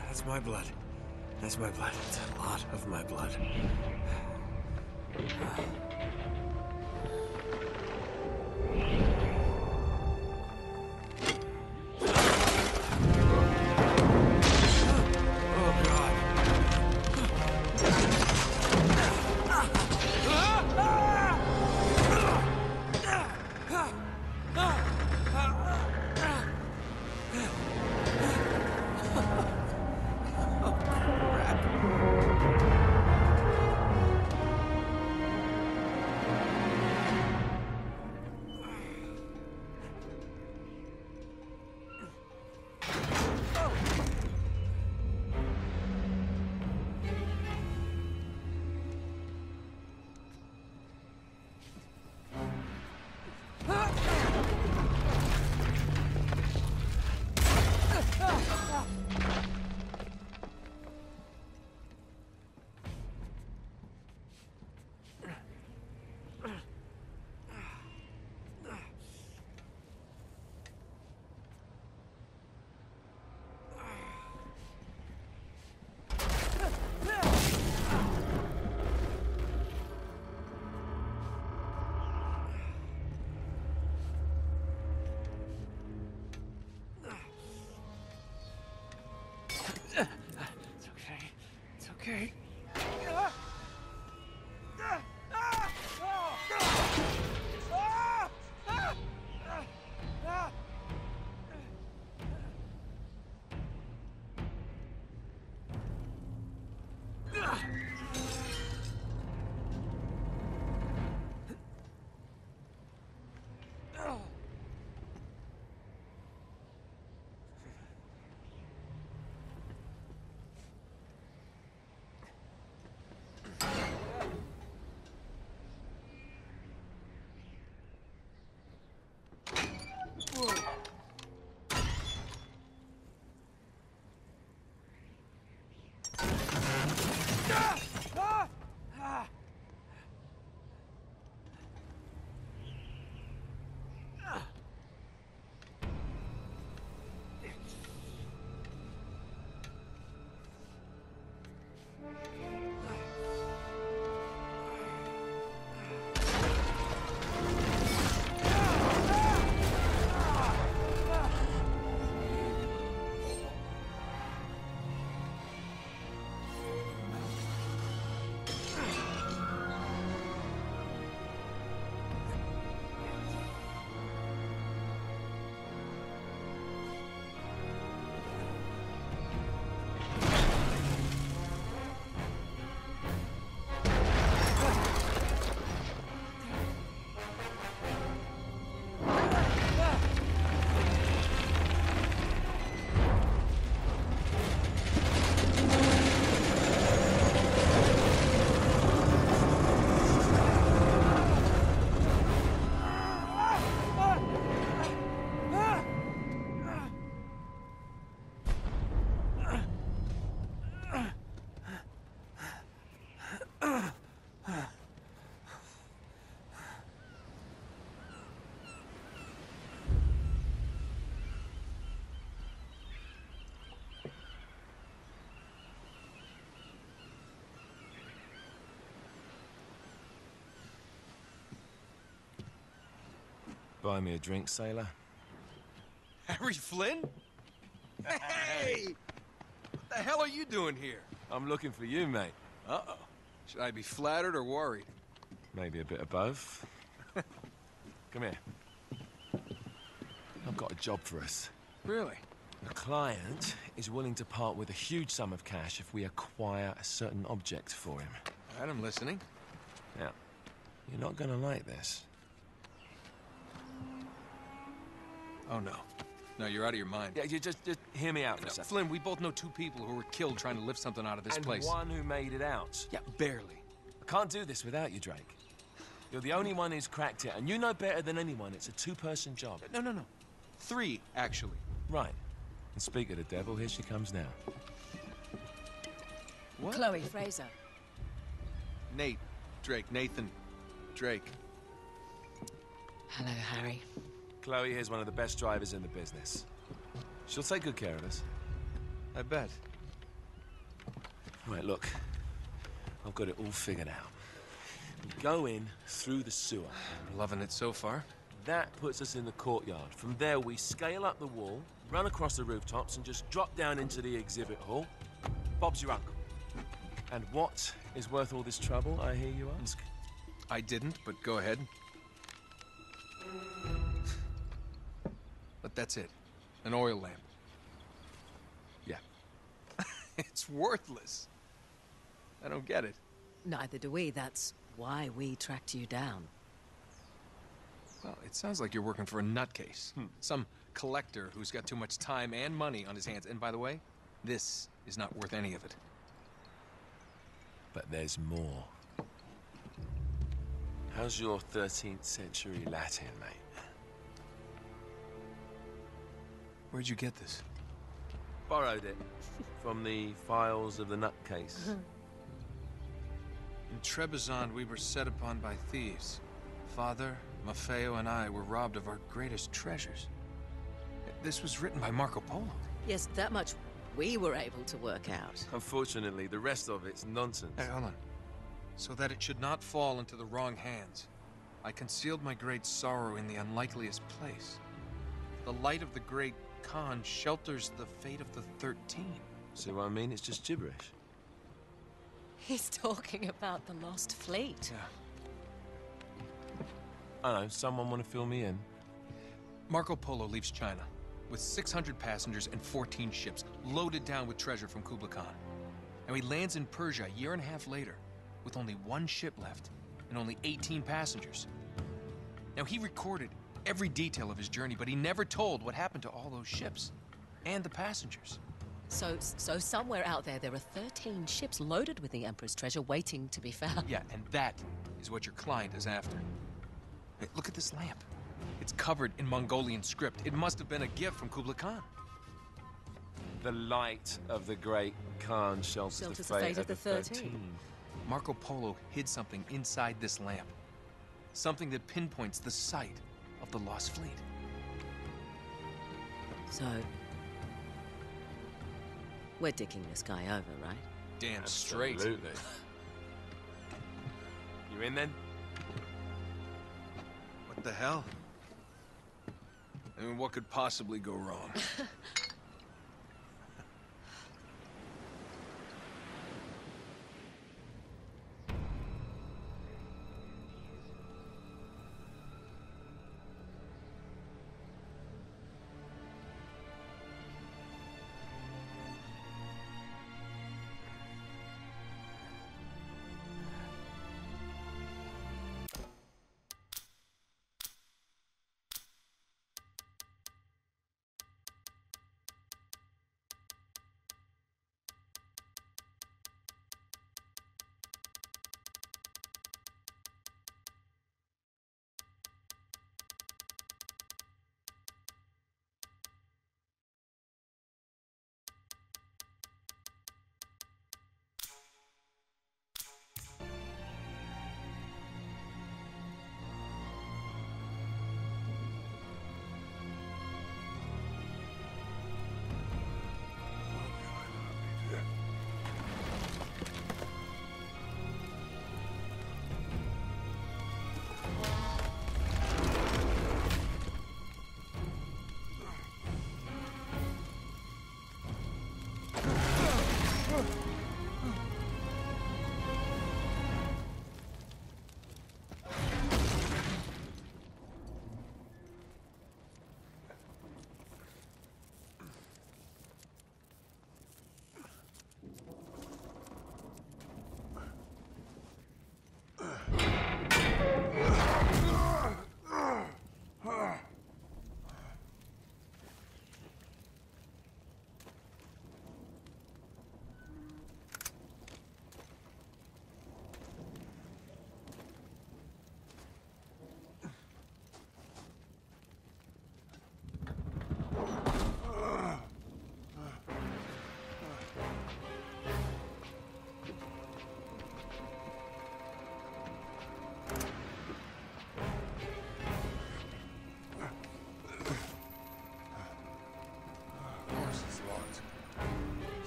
That's my blood. That's my blood. It's a lot of my blood. Okay. Buy me a drink, sailor. Harry Flynn? Hey! What the hell are you doing here? I'm looking for you, mate. Uh-oh. Should I be flattered or worried? Maybe a bit of both. Come here. I've got a job for us. Really? The client is willing to part with a huge sum of cash if we acquire a certain object for him. All right, I'm listening. Now, you're not gonna like this. Oh, no. No, you're out of your mind. Yeah, you just hear me out for a No, second. Flynn, we both know two people who were killed trying to lift something out of this place. And one who made it out. Yeah, barely. I can't do this without you, Drake. You're the only one who's cracked it, and you know better than anyone it's a two-person job. No. Three, actually. Right. And speak of the devil, here she comes now. What? Chloe Fraser. Nate. Drake. Nathan. Drake. Hello, Harry. Chloe here's one of the best drivers in the business. She'll take good care of us. I bet. Right, look. I've got it all figured out. We go in through the sewer. Loving it so far. That puts us in the courtyard. From there, we scale up the wall, run across the rooftops, and just drop down into the exhibit hall. Bob's your uncle. And what is worth all this trouble, I hear you ask? I didn't, but go ahead. But that's it. An oil lamp. Yeah. It's worthless. I don't get it. Neither do we. That's why we tracked you down. Well, it sounds like you're working for a nutcase. Some collector who's got too much time and money on his hands. And by the way, this is not worth any of it. But there's more. How's your 13th century Latin, mate? Where'd you get this? Borrowed it from the files of the nutcase. In Trebizond, we were set upon by thieves. Father, Maffeo, and I were robbed of our greatest treasures. This was written by Marco Polo. Yes, that much we were able to work out. Unfortunately, the rest of it's nonsense. Hey, hold on. So that it should not fall into the wrong hands, I concealed my great sorrow in the unlikeliest place. The light of the great Khan shelters the fate of the 13. See what I mean? It's just gibberish. He's talking about the lost fleet. Yeah. I know, someone want to fill me in? Marco Polo leaves China with 600 passengers and 14 ships, loaded down with treasure from Kublai Khan. And he lands in Persia a year and a half later, with only one ship left and only 18 passengers. Now, he recorded every detail of his journey, but he never told what happened to all those ships and the passengers. So somewhere out there are 13 ships loaded with the Emperor's treasure waiting to be found. Yeah, and that is what your client is after. Hey, look at this lamp. It's covered in Mongolian script. It must have been a gift from Kublai Khan. The light of the great Khan shelters the fate of the 13. Marco Polo hid something inside this lamp. Something that pinpoints the site of the lost fleet. So, we're dicking this guy over, right? Damn straight. Absolutely. You in then? What the hell? I mean, what could possibly go wrong?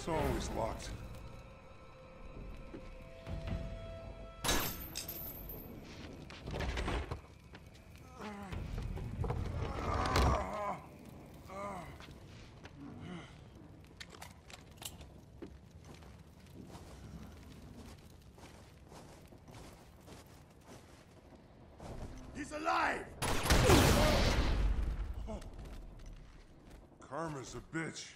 It's always locked. alive! Karma's a bitch.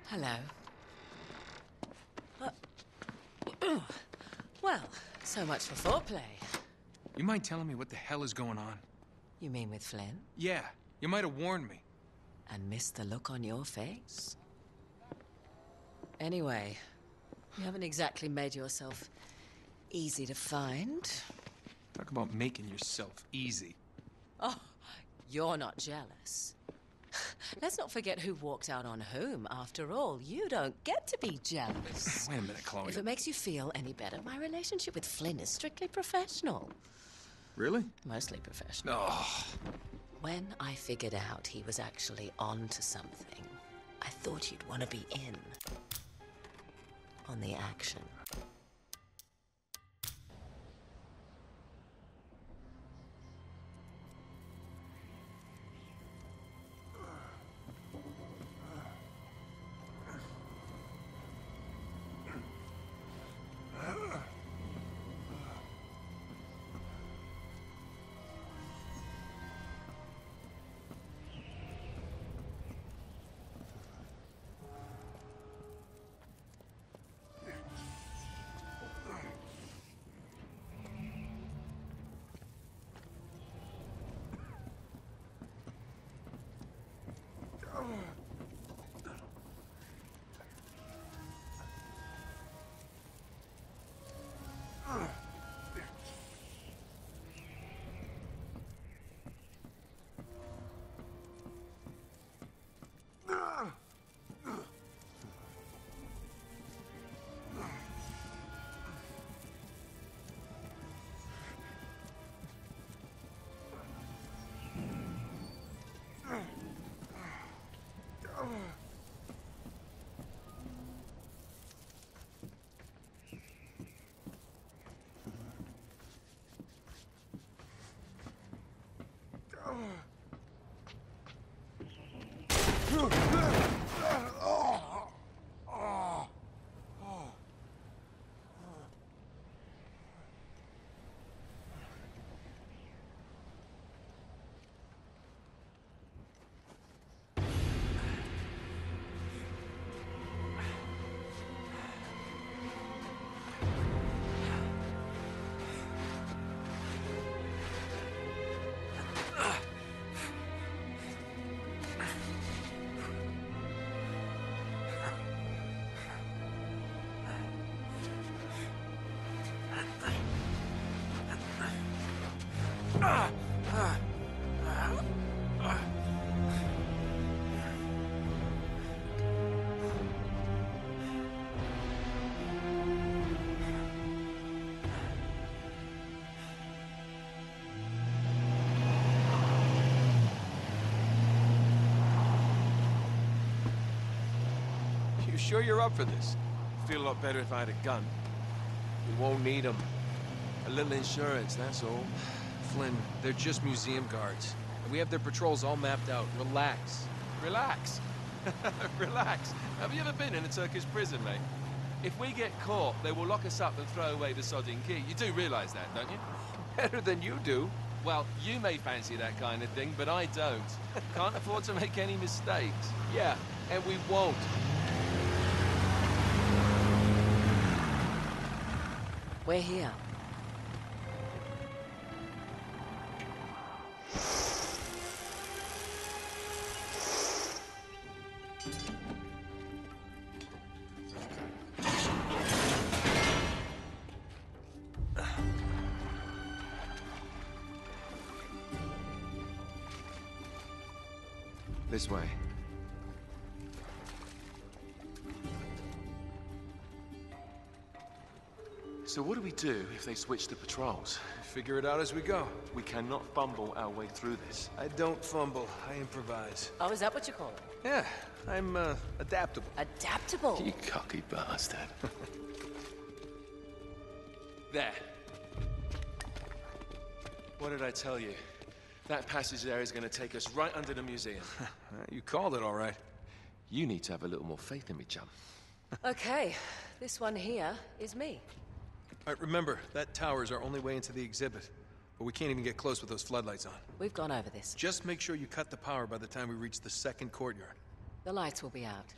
Hello. Well, so much for foreplay. You mind telling me what the hell is going on? You mean with Flynn? Yeah, you might have warned me. And missed the look on your face? Anyway, you haven't exactly made yourself easy to find. Talk about making yourself easy. Oh, you're not jealous. Let's not forget who walked out on whom. After all, you don't get to be jealous. Wait a minute, Chloe. If it makes you feel any better, my relationship with Flynn is strictly professional. Really? Mostly professional. Oh. When I figured out he was actually on to something, I thought you'd want to be in on the action. You sure you're up for this? Feel a lot better if I had a gun. We won't need them. A little insurance, that's all. Flynn, they're just museum guards. And we have their patrols all mapped out. Relax. Relax. Relax. Have you ever been in a Turkish prison, mate? If we get caught, they will lock us up and throw away the sodding key. You do realize that, don't you? Better than you do. Well, you may fancy that kind of thing, but I don't. Can't afford to make any mistakes. Yeah, and we won't. We're here. This way. So what do we do if they switch the patrols? Figure it out as we go. We cannot fumble our way through this. I don't fumble, I improvise. Oh, is that what you call it? Yeah, I'm, adaptable. Adaptable. You cocky bastard. There. What did I tell you? That passage there is going to take us right under the museum. You called it all right. You need to have a little more faith in me, chum. Okay, this one here is me. All right, remember, that tower is our only way into the exhibit. But we can't even get close with those floodlights on. We've gone over this. Just make sure you cut the power by the time we reach the second courtyard. The lights will be out.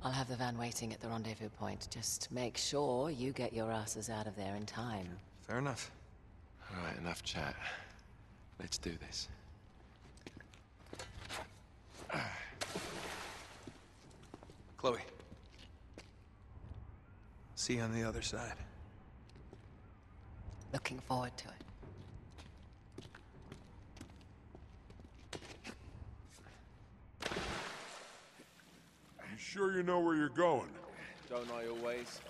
I'll have the van waiting at the rendezvous point. Just make sure you get your asses out of there in time. Fair enough. All right, enough chat. Let's do this. Chloe. See you on the other side. Looking forward to it. You sure you know where you're going? Don't I always?